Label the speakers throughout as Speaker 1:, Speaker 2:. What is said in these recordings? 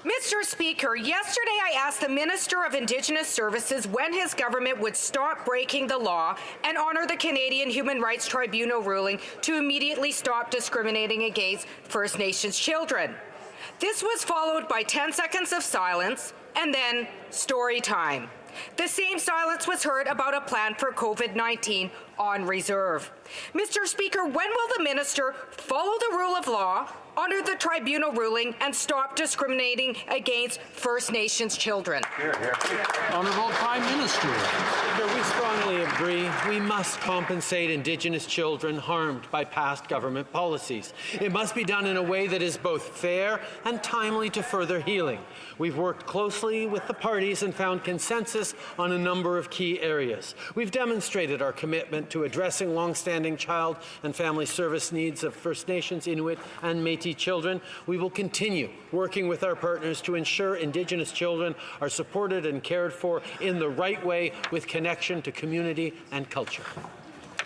Speaker 1: Mr. Speaker, yesterday I asked the Minister of Indigenous Services when his government would stop breaking the law and honour the Canadian Human Rights Tribunal ruling to immediately stop discriminating against First Nations children. This was followed by 10 seconds of silence and then story time. The same silence was heard about a plan for COVID-19 on reserve. Mr. Speaker, when will the minister follow the rule of law, honour the tribunal ruling, and stop discriminating against First Nations children?
Speaker 2: Honourable Prime Minister.
Speaker 3: We strongly agree we must compensate Indigenous children harmed by past government policies. It must be done in a way that is both fair and timely to further healing. We've worked closely with the parties and found consensus on a number of key areas. We've demonstrated our commitment to addressing long-standing child and family service needs of First Nations, Inuit and Métis children. We will continue working with our partners to ensure Indigenous children are supported and cared for in the right way with connection to community and culture.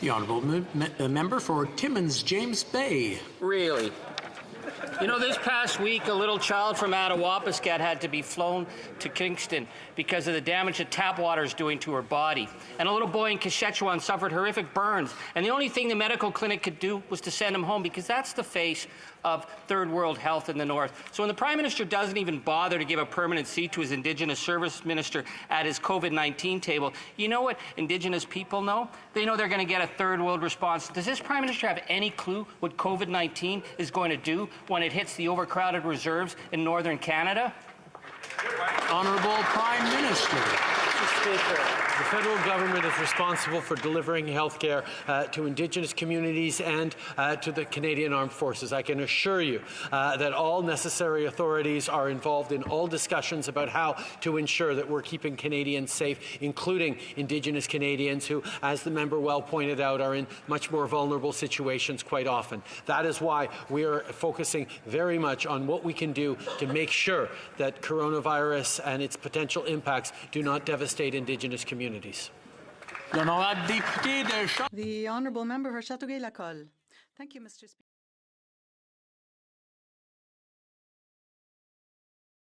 Speaker 2: The Honourable Member for Timmins James Bay.
Speaker 4: Really? You know, this past week, a little child from Attawapiskat had to be flown to Kingston because of the damage that tap water is doing to her body. And a little boy in Saskatchewan suffered horrific burns. And the only thing the medical clinic could do was to send him home, because that's the face of third world health in the north. So when the Prime Minister doesn't even bother to give a permanent seat to his Indigenous Service Minister at his COVID-19 table, you know what Indigenous people know? They know they're going to get a third world response. Does this Prime Minister have any clue what COVID-19 is going to do when it hits the overcrowded reserves in northern Canada?
Speaker 2: Honourable Prime Minister.
Speaker 3: Mr. Speaker, the federal government is responsible for delivering health care to Indigenous communities and to the Canadian Armed Forces. I can assure you that all necessary authorities are involved in all discussions about how to ensure that we're keeping Canadians safe, including Indigenous Canadians who, as the member well pointed out, are in much more vulnerable situations quite often. That is why we are focusing very much on what we can do to make sure that coronavirus and its potential impacts do not devastate Indigenous communities.
Speaker 5: The Honourable Member for Châteauguay-Lacolle. Thank you, Mr. Speaker.